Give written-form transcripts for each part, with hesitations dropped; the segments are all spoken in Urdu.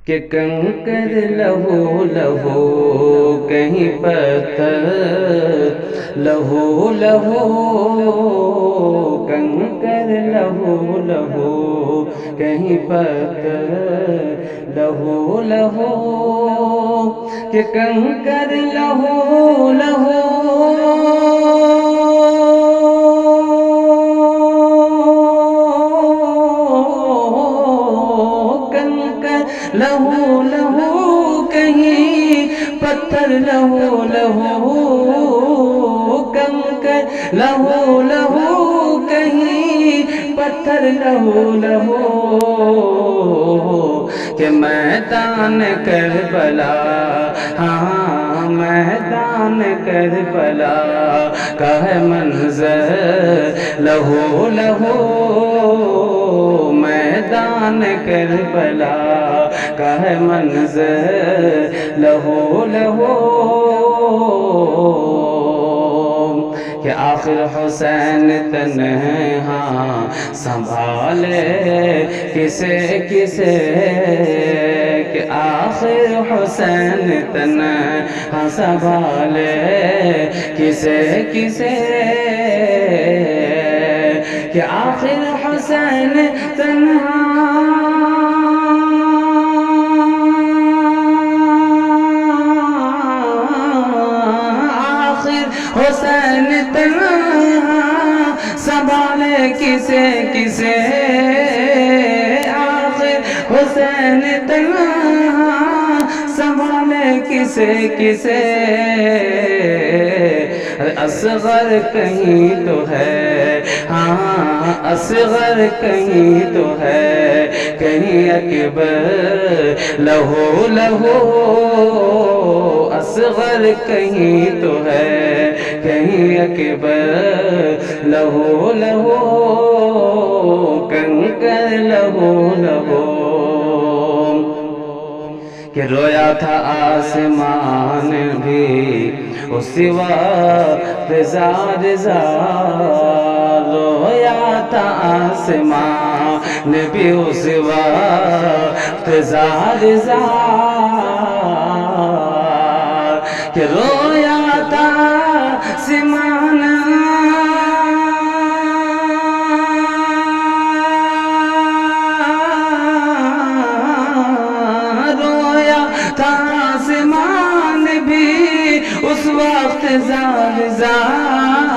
کہ کنکر لہو لہو کہیں پتھر لہو لہو کنکر لہو لہو کہیں پتھر لہو لہو کہ کنکر لہو لہو لہو لہو کہیں پتھر لہو لہو کنکر لہو لہو کہیں پتھر لہو لہو کہ میدان کربلا ہاں میدان کربلا کا ہے منظر لہو لہو میدان کربلا کا ہے منظر لہو لہو کہ آخر حسین تنہا سنبھالے کسے کسے کہ آخر حسین تنہا سنبھالے کسے کسے کہ آخر حسین تنہا حسین تنہا سنبھالے کسے کسے آخر حسین تنہا سنبھالے کسے کسے اصغر کہیں تو ہے ہاں اصغر کہیں تو ہے کہیں اکبر لہو لہو اصغر کہیں تو ہے کہیں اکبر لہو لہو کنکر لہو لہو کہ رویا تھا آسمان بھی اسی وقت زار زار رویا تھا آسمان بھی اسی وقت زار زار کہ رویا تھا آسمان اس وقت زار زار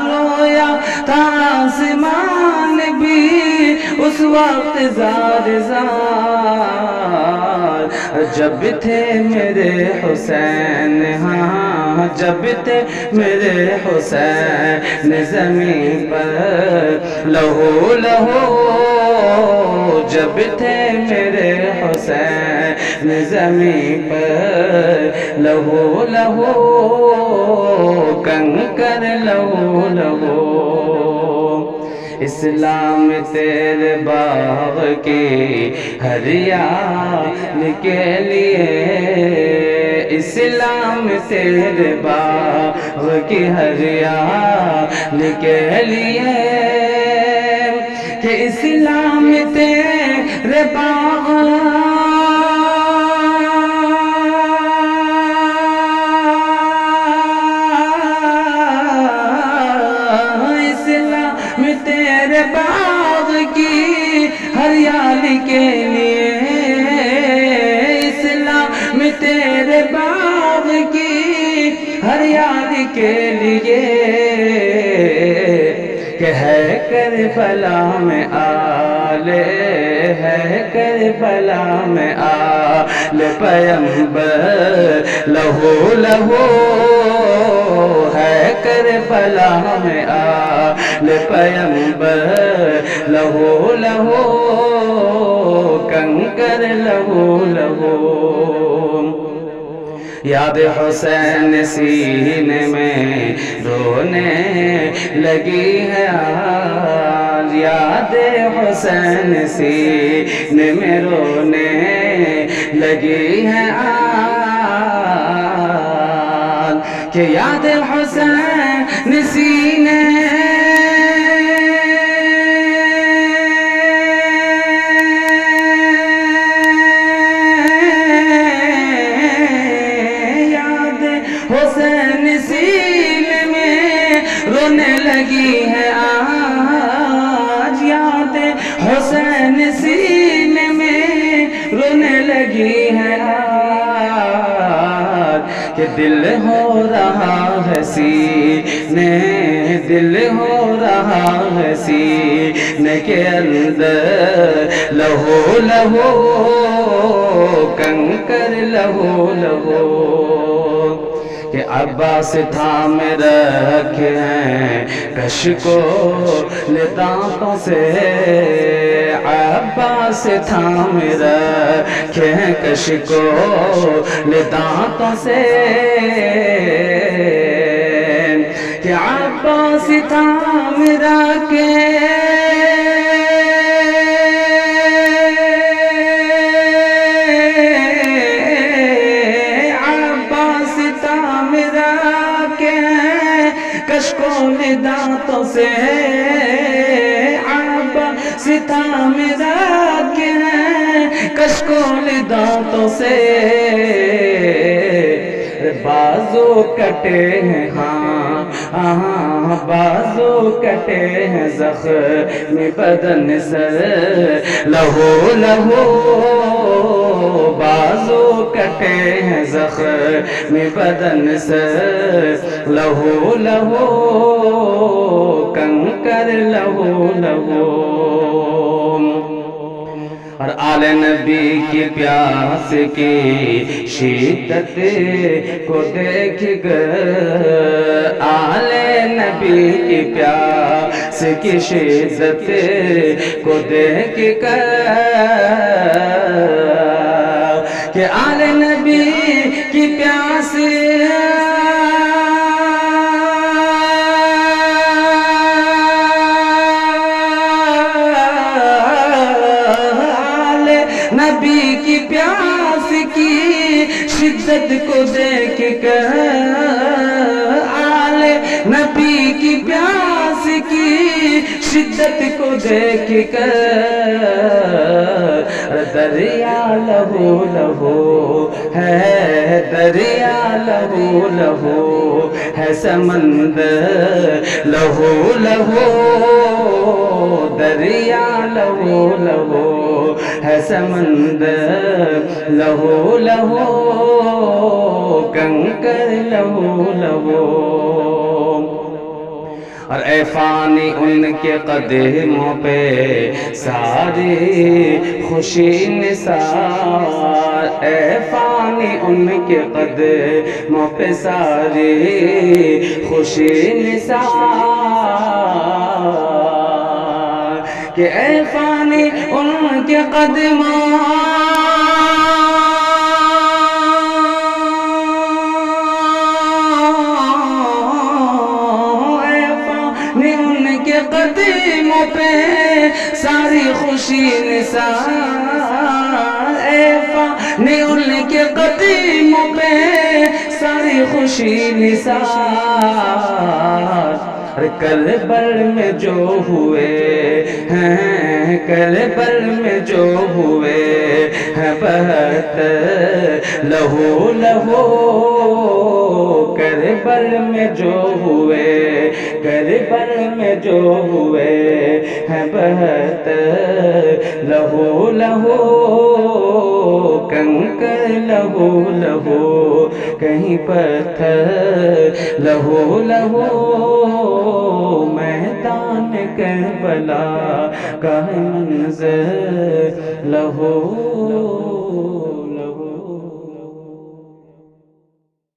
رویا تھا آسمان بھی اس وقت زار زار جب تھے میرے حسین ہاں جب تھے میرے حسین زمین پر لہو لہو جب تھے میرے حسین زمین پر لہو لہو کنکر لہو لہو اسلام تیرے باغ کی ہریال کے لیے اسلام تیرے باغ کی ہریال کے لیے کہ اسلام تیرے باغ تیرے باغ کی ہریالی کے لیے اسلام تیرے باغ کی ہریالی کے لیے کہ ہے کربلا میں آلے ہے کربلا میں آل پیمبر لہو لہو ہے کربلا میں آل پیمبر لہو لہو کنکر لہو لہو یاد حسین سینے میں رونے لگی ہے آج یاد حسین سینے میں رونے لگی ہے آج کہ یاد حسین سینے رونے لگی ہے آج کہ دل ہو رہا ہے سینے دل ہو رہا ہے سینے کے اندر لہو لہو کنکر لہو لہو کہ عباس تھام رکھے ہیں کش کو دانتوں سے عباس تھام رکھے ہیں کش کو دانتوں سے کہ عباس تھام رکھے کشکول دانتوں سے عباس تھام رکھے ہیں کشکول دانتوں سے بازو کٹے ہیں ہاں بازو کٹے ہیں زخم بدن سر لہو لہو بازو کٹے ہیں زخم بدن سر لہو لہو کنکر لہو لہو اور آل نبی کی پیاس کی شدت کو دیکھ کر آل نبی کی پیاس کی شدت کو دیکھ کر کہ آل نبی کی پیاس نبی کی پیاس کی شدت کو دیکھ کر آل نبی کی پیاس کی شدت کو دیکھ کر دریا لہو لہو ہے دریا لہو لہو ہے سمندر لہو لہو دریا لہو لہو ہے سمندر لہو لہو کنکر لہو لہو اور اے فانی ان کے قدموں پہ ساری خوشی نثار اے فانی ان کے قدموں پہ ساری خوشی نثار کہ اے فانی ان کے قدموں قدموں پہ ساری خوشی نثار اے فانی ان کے قدموں پہ ساری خوشی نثار کربل میں جو ہوئے ہیں کربل میں جو ہوئے ہیں بہت لہو لہو کربل میں جو ہوئے کربل میں جو ہوئے ہیں بہت لہو لہو کنکر لہو لہو کہیں پتھر لہو لہو میدان کربلا کا منظر لہو لہو